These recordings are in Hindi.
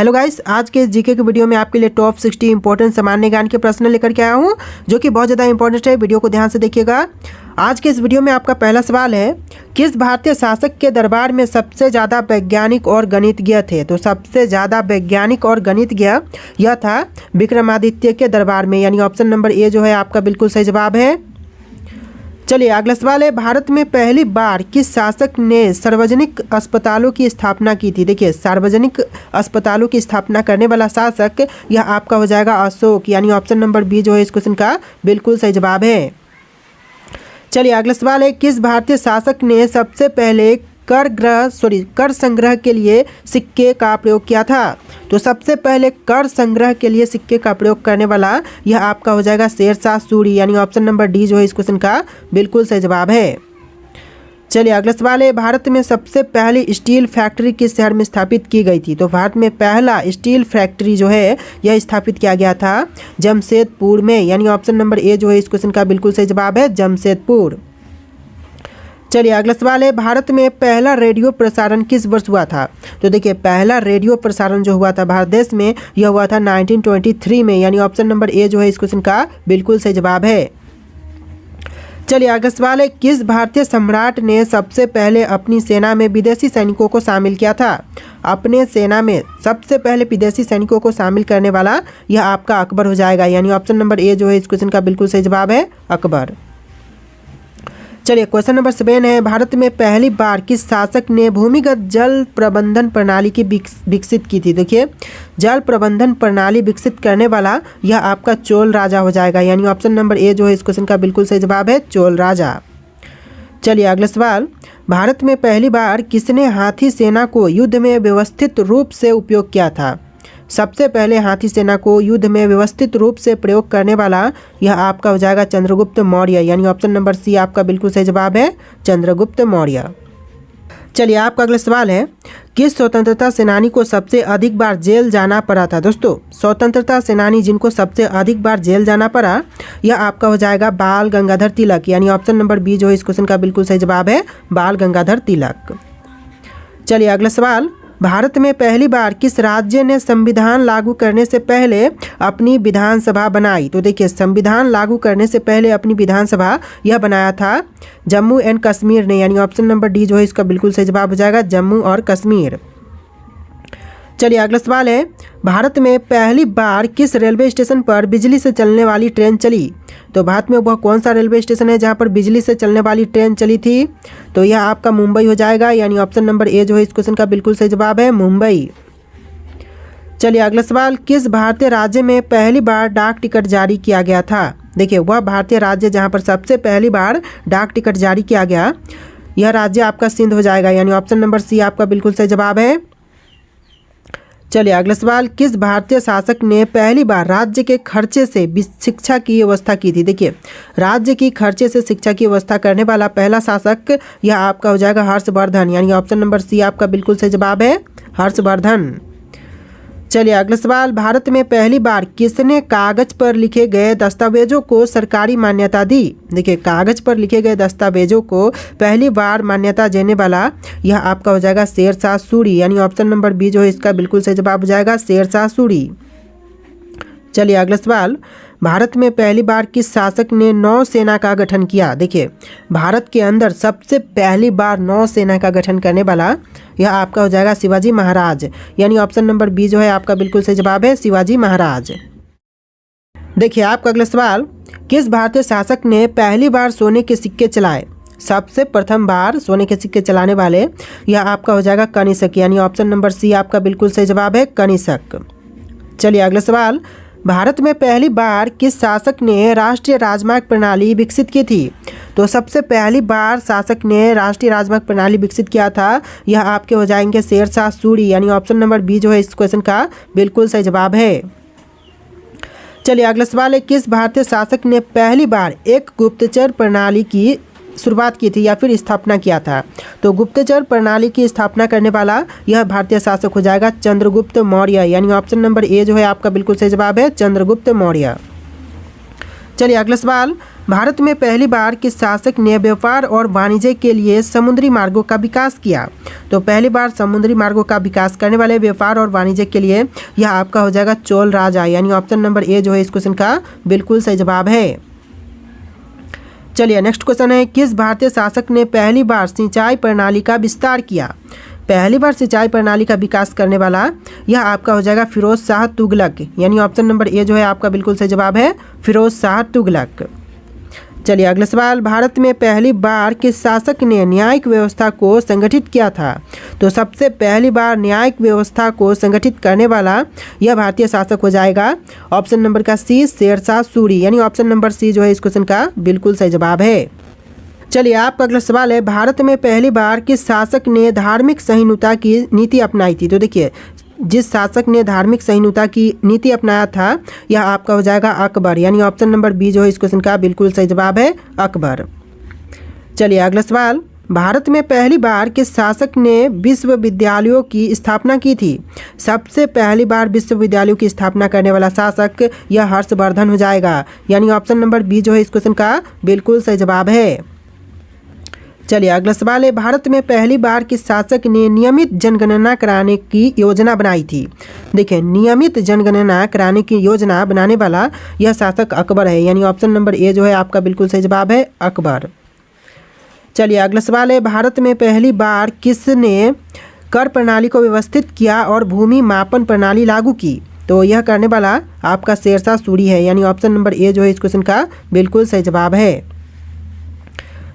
हेलो गाइस, आज के जीके के वीडियो में आपके लिए टॉप 60 इंपॉर्टेंट सामान्य ज्ञान के प्रश्न लेकर के आया हूं, जो कि बहुत ज़्यादा इंपॉर्टेंट है। वीडियो को ध्यान से देखिएगा। आज के इस वीडियो में आपका पहला सवाल है, किस भारतीय शासक के दरबार में सबसे ज़्यादा वैज्ञानिक और गणितज्ञ थे? तो सबसे ज़्यादा वैज्ञानिक और गणितज्ञ यह था विक्रमादित्य के दरबार में, यानी ऑप्शन नंबर ए जो है आपका बिल्कुल सही जवाब है। चलिए अगला सवाल है, भारत में पहली बार किस शासक ने सार्वजनिक अस्पतालों की स्थापना की थी? देखिए, सार्वजनिक अस्पतालों की स्थापना करने वाला शासक यह आपका हो जाएगा अशोक, यानी ऑप्शन नंबर बी जो है इस क्वेश्चन का बिल्कुल सही जवाब है। चलिए अगला सवाल है, किस भारतीय शासक ने सबसे पहले कर संग्रह के लिए सिक्के का प्रयोग किया था? तो सबसे पहले कर संग्रह के लिए सिक्के का प्रयोग करने वाला यह आपका हो जाएगा शेरशाह सूरी, यानी ऑप्शन नंबर डी जो है इस क्वेश्चन का बिल्कुल सही जवाब है। चलिए अगला सवाल है, भारत में सबसे पहली स्टील फैक्ट्री किस शहर में स्थापित की गई थी? तो भारत में पहला स्टील फैक्ट्री जो है यह स्थापित किया गया था जमशेदपुर में, यानी ऑप्शन नंबर ए जो है इस क्वेश्चन का बिल्कुल सही जवाब है, जमशेदपुर। चलिए अगला सवाल है, भारत में पहला रेडियो प्रसारण किस वर्ष हुआ था? तो देखिए, पहला रेडियो प्रसारण जो हुआ था भारत देश में यह हुआ था 1923 में, यानी ऑप्शन नंबर ए जो है इस क्वेश्चन का बिल्कुल सही जवाब है। चलिए अगला सवाल है, किस भारतीय सम्राट ने सबसे पहले अपनी सेना में विदेशी सैनिकों को शामिल किया था? अपने सेना में सबसे पहले विदेशी सैनिकों को शामिल करने वाला यह आपका अकबर हो जाएगा, यानी ऑप्शन नंबर ए जो है इस क्वेश्चन का बिल्कुल सही जवाब है, अकबर। चलिए क्वेश्चन नंबर 7 है, भारत में पहली बार किस शासक ने भूमिगत जल प्रबंधन प्रणाली की विकसित की थी? देखिए, जल प्रबंधन प्रणाली विकसित करने वाला यह आपका चोल राजा हो जाएगा, यानी ऑप्शन नंबर ए जो है इस क्वेश्चन का बिल्कुल सही जवाब है, चोल राजा। चलिए अगला सवाल, भारत में पहली बार किसने हाथी सेना को युद्ध में व्यवस्थित रूप से उपयोग किया था? सबसे पहले हाथी सेना को युद्ध में व्यवस्थित रूप से प्रयोग करने वाला यह आपका हो जाएगा चंद्रगुप्त मौर्य, यानी ऑप्शन नंबर सी आपका बिल्कुल सही जवाब है, चंद्रगुप्त मौर्य। चलिए आपका अगला सवाल है, किस स्वतंत्रता सेनानी को सबसे अधिक बार जेल जाना पड़ा था? दोस्तों, स्वतंत्रता सेनानी जिनको सबसे अधिक बार जेल जाना पड़ा यह आपका हो जाएगा बाल गंगाधर तिलक, यानी ऑप्शन नंबर बी जो है इस क्वेश्चन का बिल्कुल सही जवाब है, बाल गंगाधर तिलक। चलिए अगला सवाल, भारत में पहली बार किस राज्य ने संविधान लागू करने से पहले अपनी विधानसभा बनाई? तो देखिए, संविधान लागू करने से पहले अपनी विधानसभा यह बनाया था जम्मू एंड कश्मीर ने, यानी ऑप्शन नंबर डी जो है इसका बिल्कुल सही जवाब हो जाएगा, जम्मू और कश्मीर। चलिए अगला सवाल है, भारत में पहली बार किस रेलवे स्टेशन पर बिजली से चलने वाली ट्रेन चली? तो भारत में वह कौन सा रेलवे स्टेशन है जहां पर बिजली से चलने वाली ट्रेन चली थी? तो यह आपका मुंबई हो जाएगा, यानी ऑप्शन नंबर ए जो है इस क्वेश्चन का बिल्कुल सही जवाब है, मुंबई। चलिए अगला सवाल, किस भारतीय राज्य में पहली बार डाक टिकट जारी किया गया था? देखिए, वह भारतीय राज्य जहाँ पर सबसे पहली बार डाक टिकट जारी किया गया यह राज्य आपका सिंध हो जाएगा, यानी ऑप्शन नंबर सी आपका बिल्कुल सही जवाब है। चलिए अगला सवाल, किस भारतीय शासक ने पहली बार राज्य के खर्चे से शिक्षा की व्यवस्था की थी? देखिए, राज्य की खर्चे से शिक्षा की व्यवस्था करने वाला पहला शासक यह आपका हो जाएगा हर्षवर्धन, यानी ऑप्शन नंबर सी आपका बिल्कुल सही जवाब है, हर्षवर्धन। चलिए अगला सवाल, भारत में पहली बार किसने कागज पर लिखे गए दस्तावेजों को सरकारी मान्यता दी? देखिए, कागज पर लिखे गए दस्तावेजों को पहली बार मान्यता देने वाला यह आपका हो जाएगा शेरशाह सूरी, यानी ऑप्शन नंबर बी जो है इसका बिल्कुल सही जवाब हो जाएगा, शेरशाह सूरी। चलिए अगला सवाल, भारत में पहली बार किस शासक ने नौसेना का गठन किया? देखिए, भारत के अंदर सबसे पहली बार नौसेना का गठन करने वाला यह आपका हो जाएगा शिवाजी महाराज, यानी ऑप्शन नंबर बी जो है आपका बिल्कुल सही जवाब है, शिवाजी महाराज। देखिए आपका अगला सवाल, किस भारतीय शासक ने पहली बार सोने के सिक्के चलाए? सबसे प्रथम बार सोने के सिक्के चलाने वाले यह आपका हो जाएगा कनिष्क, यानी ऑप्शन नंबर सी आपका बिल्कुल सही जवाब है, कनिष्क। चलिए अगला सवाल, भारत में पहली बार किस शासक ने राष्ट्रीय राजमार्ग प्रणाली विकसित की थी? तो सबसे पहली बार शासक ने राष्ट्रीय राजमार्ग प्रणाली विकसित किया था यह आपके हो जाएंगे शेरशाह सूरी, यानी ऑप्शन नंबर बी जो है इस क्वेश्चन का बिल्कुल सही जवाब है। चलिए अगला सवाल है, किस भारतीय शासक ने पहली बार एक गुप्तचर प्रणाली की शुरुआत की थी या फिर स्थापना किया था? तो गुप्तचर प्रणाली की स्थापना करने वाला यह भारतीय शासक हो जाएगा चंद्रगुप्त मौर्य, यानी ऑप्शन नंबर ए जो है आपका बिल्कुल सही जवाब है, चंद्रगुप्त मौर्य। चलिए अगला सवाल, भारत में पहली बार किस शासक ने व्यापार और वाणिज्य के लिए समुद्री मार्गों का विकास किया? तो पहली बार समुद्री मार्गों का विकास करने वाले व्यापार और वाणिज्य के लिए यह आपका हो जाएगा चोल राजा, यानी ऑप्शन नंबर ए जो है इस क्वेश्चन का बिल्कुल सही जवाब है। चलिए नेक्स्ट क्वेश्चन है, किस भारतीय शासक ने पहली बार सिंचाई प्रणाली का विस्तार किया? पहली बार सिंचाई प्रणाली का विकास करने वाला यह आपका हो जाएगा फिरोज शाह तुगलक, यानी ऑप्शन नंबर ए जो है आपका बिल्कुल सही जवाब है फिरोज शाह तुगलक। चलिए अगला सवाल, भारत में पहली बार किस शासक ने न्यायिक व्यवस्था को संगठित किया था? तो सबसे पहली बार न्यायिक व्यवस्था को संगठित करने वाला यह भारतीय शासक हो जाएगा ऑप्शन नंबर का सी शेरशाह सूरी, यानी ऑप्शन नंबर सी जो है इस क्वेश्चन का बिल्कुल सही जवाब है। चलिए आपका अगला सवाल है, भारत में पहली बार किस शासक ने धार्मिक सहिष्णुता की नीति अपनाई थी? तो देखिए जिस शासक ने धार्मिक सहिष्णुता की नीति अपनाया था यह आपका हो जाएगा अकबर, यानी ऑप्शन नंबर बी जो है इस क्वेश्चन का बिल्कुल सही जवाब है अकबर। चलिए अगला सवाल, भारत में पहली बार किस शासक ने विश्वविद्यालयों की स्थापना की थी? सबसे पहली बार विश्वविद्यालयों की स्थापना करने वाला शासक यह हर्षवर्धन हो जाएगा, यानी ऑप्शन नंबर बी जो है इस क्वेश्चन का बिल्कुल सही जवाब है। चलिए अगला सवाल है, भारत में पहली बार किस शासक ने नियमित जनगणना कराने की योजना बनाई थी? देखिए नियमित जनगणना कराने की योजना बनाने वाला यह शासक अकबर है, यानी ऑप्शन नंबर ए जो है आपका बिल्कुल सही जवाब है अकबर। चलिए अगला सवाल है, भारत में पहली बार किसने कर प्रणाली को व्यवस्थित किया और भूमि मापन प्रणाली लागू की? तो यह करने वाला आपका शेरशाह सूरी है, यानी ऑप्शन नंबर ए जो है इस क्वेश्चन का बिल्कुल सही जवाब है।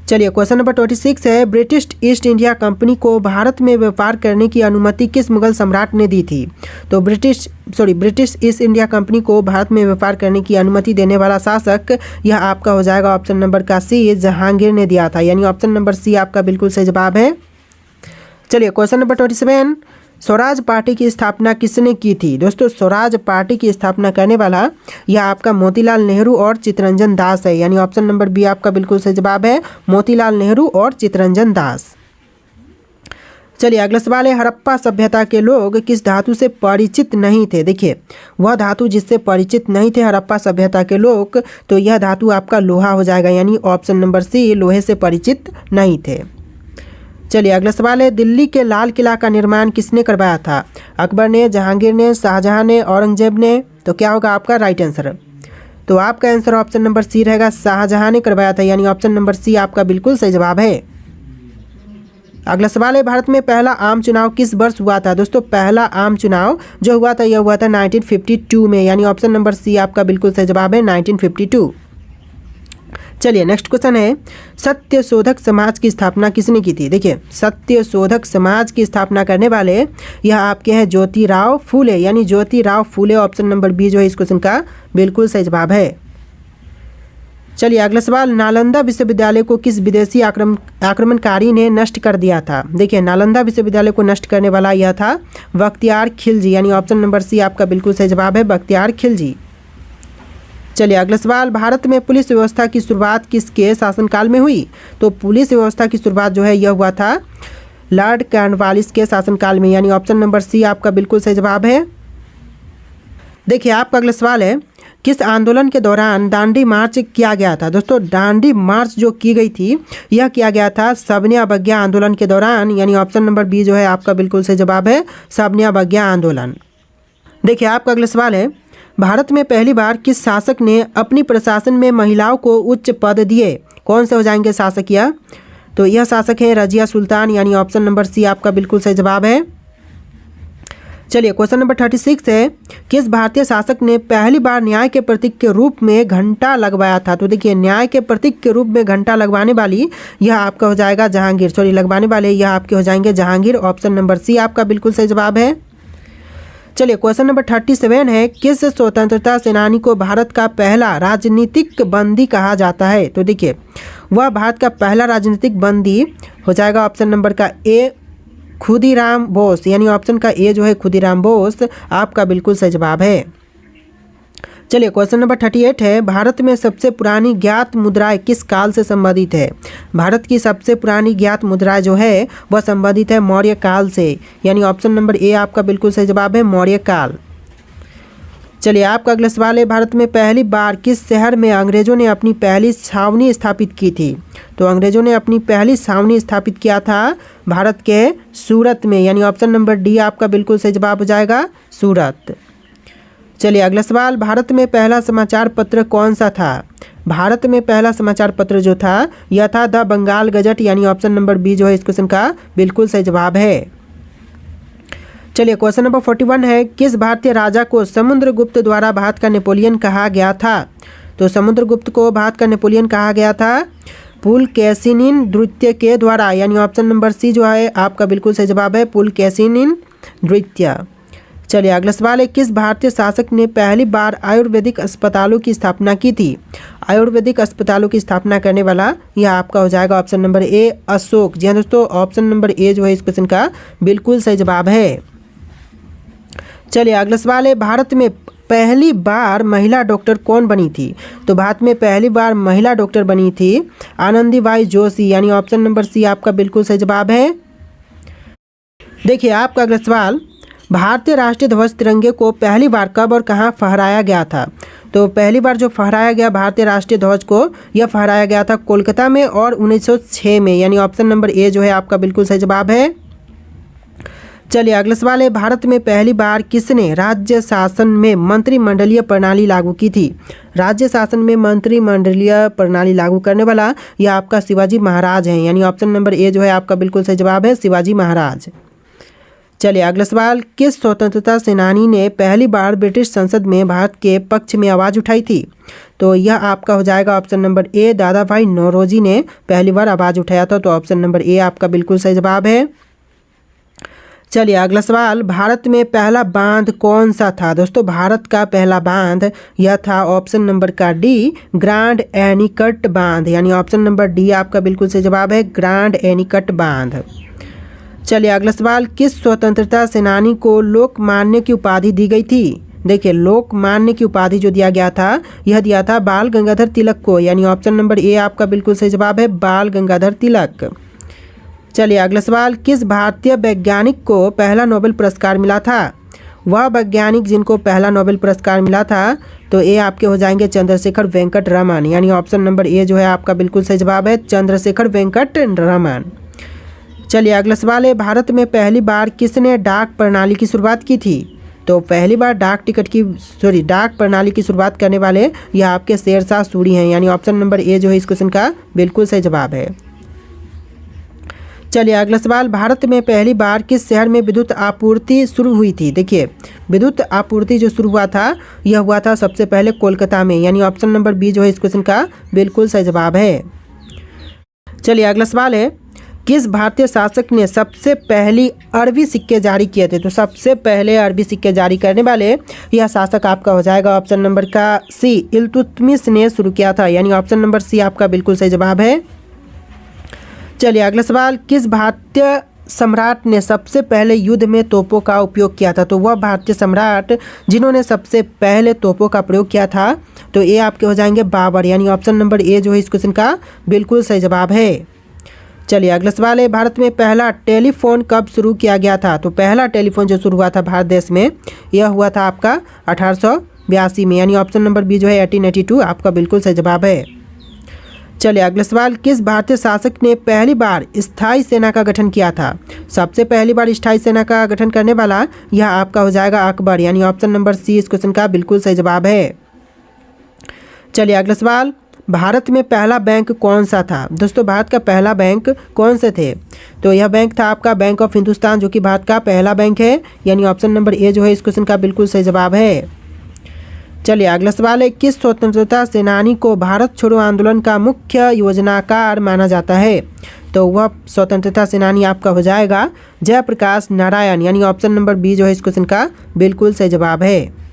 चलिए क्वेश्चन नंबर 26 है, ब्रिटिश ईस्ट इंडिया कंपनी को भारत में व्यापार करने की अनुमति किस मुगल सम्राट ने दी थी? तो ब्रिटिश ईस्ट इंडिया कंपनी को भारत में व्यापार करने की अनुमति देने वाला शासक यह आपका हो जाएगा ऑप्शन नंबर का सी जहांगीर ने दिया था, यानी ऑप्शन नंबर सी आपका बिल्कुल सही जवाब है। चलिए क्वेश्चन नंबर 27, स्वराज पार्टी की स्थापना किसने की थी? दोस्तों स्वराज पार्टी की स्थापना करने वाला यह आपका मोतीलाल नेहरू और चित्तरंजन दास है, यानी ऑप्शन नंबर बी आपका बिल्कुल सही जवाब है मोतीलाल नेहरू और चित्तरंजन दास। चलिए अगला सवाल है, हड़प्पा सभ्यता के लोग किस धातु से परिचित नहीं थे? देखिए वह धातु जिससे परिचित नहीं थे हड़प्पा सभ्यता के लोग, तो यह धातु आपका लोहा हो जाएगा, यानी ऑप्शन नंबर सी लोहे से परिचित नहीं थे। चलिए अगला सवाल है, दिल्ली के लाल किला का निर्माण किसने करवाया था? अकबर ने, जहांगीर ने, शाहजहां ने, औरंगजेब ने? तो क्या होगा आपका राइट आंसर? तो आपका आंसर ऑप्शन नंबर सी रहेगा शाहजहां ने करवाया था, यानी ऑप्शन नंबर सी आपका बिल्कुल सही जवाब है। अगला सवाल है, भारत में पहला आम चुनाव किस वर्ष हुआ था? दोस्तों पहला आम चुनाव जो हुआ था यह हुआ था 1952 में, यानी ऑप्शन नंबर सी आपका बिल्कुल सही जवाब है 1952। चलिए नेक्स्ट क्वेश्चन है, सत्य शोधक समाज की स्थापना किसने की थी? देखिए सत्य शोधक समाज की स्थापना करने वाले यह आपके हैं ज्योतिराव फूले, यानी Jyotirao Phule, option number B जो है इस क्वेश्चन का बिल्कुल सही जवाब है। चलिए अगला सवाल, नालंदा विश्वविद्यालय को किस विदेशी आक्रमणकारी ने नष्ट कर दिया था? देखिए नालंदा विश्वविद्यालय को नष्ट करने वाला यह था बख्तियार खिलजी, यानी ऑप्शन नंबर सी आपका बिल्कुल सही जवाब है बख्तियार खिलजी। चलिए अगला सवाल, भारत में पुलिस व्यवस्था की शुरुआत किसके शासनकाल में हुई? तो पुलिस व्यवस्था की शुरुआत जो है यह हुआ था लॉर्ड कॉर्नवालिस के शासनकाल में, यानी ऑप्शन नंबर सी आपका बिल्कुल सही जवाब है। देखिए आपका अगला सवाल है, किस आंदोलन के दौरान दांडी मार्च किया गया था? दोस्तों दांडी मार्च जो की गई थी यह किया गया था सबने अवज्ञा आंदोलन के दौरान, यानी ऑप्शन नंबर बी जो है आपका बिल्कुल सही जवाब है सबने अवज्ञा आंदोलन। देखिए आपका अगला सवाल है, भारत में पहली बार किस शासक ने अपनी प्रशासन में महिलाओं को उच्च पद दिए? कौन से हो जाएंगे शासक यह? तो यह शासक है रजिया सुल्तान, यानी ऑप्शन नंबर सी आपका बिल्कुल सही जवाब है। चलिए क्वेश्चन नंबर 36 है, किस भारतीय शासक ने पहली बार न्याय के प्रतीक के रूप में घंटा लगवाया था? तो देखिए न्याय के प्रतीक के रूप में घंटा लगवाने वाली यह आपका हो जाएगा जहांगीर, लगवाने वाले यह आपके हो जाएंगे जहांगीर, ऑप्शन नंबर सी आपका बिल्कुल सही जवाब है। चलिए क्वेश्चन नंबर 37 है, किस स्वतंत्रता सेनानी को भारत का पहला राजनीतिक बंदी कहा जाता है? तो देखिए वह भारत का पहला राजनीतिक बंदी हो जाएगा ऑप्शन नंबर का ए खुदीराम बोस, यानी ऑप्शन का ए जो है खुदीराम बोस आपका बिल्कुल सही जवाब है। चलिए क्वेश्चन नंबर 38 है, भारत में सबसे पुरानी ज्ञात मुद्राएं किस काल से संबंधित है? भारत की सबसे पुरानी ज्ञात मुद्रा जो है वह संबंधित है मौर्य काल से, यानी ऑप्शन नंबर ए आपका बिल्कुल सही जवाब है मौर्य काल। चलिए आपका अगला सवाल है, भारत में पहली बार किस शहर में अंग्रेजों ने अपनी पहली छावनी स्थापित की थी? तो अंग्रेजों ने अपनी पहली छावनी स्थापित किया था भारत के सूरत में, यानी ऑप्शन नंबर डी आपका बिल्कुल सही जवाब हो जाएगा, सूरत। चलिए अगला सवाल, भारत में पहला समाचार पत्र कौन सा था? भारत में पहला समाचार पत्र जो था यह था द बंगाल गजट, यानी ऑप्शन नंबर बी जो है इस क्वेश्चन का बिल्कुल सही जवाब है। चलिए क्वेश्चन नंबर 41 है, किस भारतीय राजा को समुद्रगुप्त द्वारा भारत का नेपोलियन कहा गया था? तो समुद्रगुप्त को भारत का नेपोलियन कहा गया था पुलकेशिन द्वितीय के द्वारा, यानी ऑप्शन नंबर सी जो है आपका बिल्कुल सही जवाब है, पुलकेशिन द्वितीय। चलिए अगला सवाल है, किस भारतीय शासक ने पहली बार आयुर्वेदिक अस्पतालों की स्थापना की थी? आयुर्वेदिक अस्पतालों की स्थापना करने वाला यह आपका हो जाएगा ऑप्शन नंबर ए, अशोक। जी हाँ दोस्तों, ऑप्शन नंबर ए जो है इस क्वेश्चन का बिल्कुल सही जवाब है। चलिए अगला सवाल है, भारत में पहली बार महिला डॉक्टर कौन बनी थी? तो भारत में पहली बार महिला डॉक्टर बनी थी आनंदीबाई जोशी, यानी ऑप्शन नंबर सी आपका बिल्कुल सही जवाब है। देखिए आपका अगला सवाल, भारतीय राष्ट्रीय ध्वज तिरंगे को पहली बार कब और कहाँ फहराया गया था? तो पहली बार जो फहराया गया भारतीय राष्ट्रीय ध्वज को, यह फहराया गया था कोलकाता में और 1906 में, यानी ऑप्शन नंबर ए जो है आपका बिल्कुल सही जवाब है। चलिए अगला सवाल है, भारत में पहली बार किसने राज्य शासन में मंत्रिमंडलीय प्रणाली लागू की थी? राज्य शासन में मंत्रिमंडलीय प्रणाली लागू करने वाला यह आपका शिवाजी महाराज हैं, यानी ऑप्शन नंबर ए जो है आपका बिल्कुल सही जवाब है, शिवाजी महाराज। चलिए अगला सवाल, किस स्वतंत्रता सेनानी ने पहली बार ब्रिटिश संसद में भारत के पक्ष में आवाज़ उठाई थी? तो यह आपका हो जाएगा ऑप्शन नंबर ए, दादा भाई नौरोजी ने पहली बार आवाज़ उठाया था, तो ऑप्शन नंबर ए आपका बिल्कुल सही जवाब है। चलिए अगला सवाल, भारत में पहला बांध कौन सा था? दोस्तों भारत का पहला बांध यह था ऑप्शन नंबर का डी, ग्रांड एनीकट बांध, यानी ऑप्शन नंबर डी आपका बिल्कुल सही जवाब है, ग्रांड एनीकट बांध। चलिए अगला सवाल, किस स्वतंत्रता सेनानी को लोकमान्य की उपाधि दी गई थी? देखिए लोकमान्य की उपाधि जो दिया गया था यह दिया था बाल गंगाधर तिलक को, यानी ऑप्शन नंबर ए आपका बिल्कुल सही जवाब है, बाल गंगाधर तिलक। चलिए अगला सवाल, किस भारतीय वैज्ञानिक को पहला नोबेल पुरस्कार मिला था? वह वैज्ञानिक जिनको पहला नोबेल पुरस्कार मिला था तो ये आपके हो जाएंगे चंद्रशेखर वेंकट रमन, यानी ऑप्शन नंबर ए जो है आपका बिल्कुल सही जवाब है, चंद्रशेखर वेंकट रमन। चलिए अगला सवाल है, भारत में पहली बार किसने डाक प्रणाली की शुरुआत की थी? तो पहली बार डाक प्रणाली की शुरुआत करने वाले यह आपके शेरशाह सूरी हैं, यानी ऑप्शन नंबर ए जो है इस क्वेश्चन का बिल्कुल सही जवाब है। चलिए अगला सवाल, भारत में पहली बार किस शहर में विद्युत आपूर्ति शुरू हुई थी? देखिए विद्युत आपूर्ति जो शुरू हुआ था यह हुआ था सबसे पहले कोलकाता में, यानी ऑप्शन नंबर बी जो है इस क्वेश्चन का बिल्कुल सही जवाब है। चलिए अगला सवाल है, किस भारतीय शासक ने सबसे पहली अरबी सिक्के जारी किए थे? तो सबसे पहले अरबी सिक्के जारी करने वाले यह शासक आपका हो जाएगा ऑप्शन नंबर का सी, इल्तुतमिश ने शुरू किया था, यानी ऑप्शन नंबर सी आपका बिल्कुल सही जवाब है। चलिए अगला सवाल, किस भारतीय सम्राट ने सबसे पहले युद्ध में तोपों का उपयोग किया था? तो वह भारतीय सम्राट जिन्होंने सबसे पहले तोपों का प्रयोग किया था तो ये आपके हो जाएंगे बाबर, यानी ऑप्शन नंबर ए जो है इस क्वेश्चन का बिल्कुल सही जवाब है। चलिए अगला सवाल है, भारत में पहला टेलीफोन कब शुरू किया गया था? तो पहला टेलीफोन जो शुरू हुआ था भारत देश में यह हुआ था आपका 1882 में, यानी ऑप्शन नंबर बी जो है 1882 आपका बिल्कुल सही जवाब है। चलिए अगला सवाल, किस भारतीय शासक ने पहली बार स्थायी सेना का गठन किया था? सबसे पहली बार स्थायी सेना का गठन करने वाला यह आपका हो जाएगा अकबर, यानी ऑप्शन नंबर सी इस क्वेश्चन का बिल्कुल सही जवाब है। चलिए अगला सवाल, भारत में पहला बैंक कौन सा था? दोस्तों भारत का पहला बैंक कौन से थे? तो यह बैंक था आपका बैंक ऑफ हिंदुस्तान, जो कि भारत का पहला बैंक है, यानी ऑप्शन नंबर ए जो है इस क्वेश्चन का बिल्कुल सही जवाब है। चलिए अगला सवाल है, किस स्वतंत्रता सेनानी को भारत छोड़ो आंदोलन का मुख्य योजनाकार माना जाता है? तो वह स्वतंत्रता सेनानी आपका हो जाएगा जयप्रकाश नारायण, यानी ऑप्शन नंबर बी जो है इस क्वेश्चन का बिल्कुल सही जवाब है।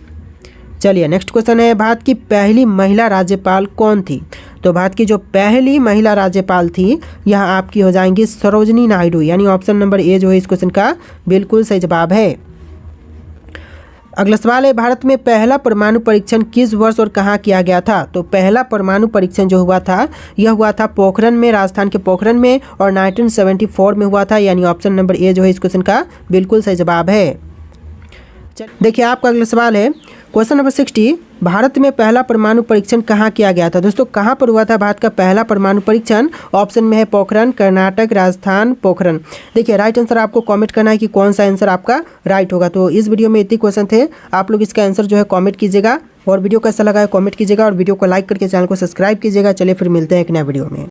चलिए नेक्स्ट क्वेश्चन है, भारत की पहली महिला राज्यपाल कौन थी? तो भारत की जो पहली महिला राज्यपाल थी यह आपकी हो जाएंगी सरोजनी नायडू, यानी ऑप्शन नंबर ए जो है इस क्वेश्चन का बिल्कुल सही जवाब है। अगला सवाल है, भारत में पहला परमाणु परीक्षण किस वर्ष और कहाँ किया गया था? तो पहला परमाणु परीक्षण जो हुआ था यह हुआ था पोखरण में, राजस्थान के पोखरण में, और 1974 में हुआ था, यानी ऑप्शन नंबर ए जो है इस क्वेश्चन का बिल्कुल सही जवाब है। देखिए आपका अगला सवाल है, क्वेश्चन नंबर 60, भारत में पहला परमाणु परीक्षण कहाँ किया गया था? दोस्तों कहाँ पर हुआ था भारत का पहला परमाणु परीक्षण? ऑप्शन में है पोखरण, कर्नाटक, राजस्थान, पोखरण। देखिए राइट आंसर आपको कमेंट करना है कि कौन सा आंसर आपका राइट होगा। तो इस वीडियो में इतने क्वेश्चन थे, आप लोग इसका आंसर जो है कमेंट कीजिएगा और वीडियो कैसा लगा है कमेंट कीजिएगा और वीडियो को लाइक करके चैनल को सब्सक्राइब कीजिएगा। चलिए फिर मिलते हैं एक नया वीडियो में।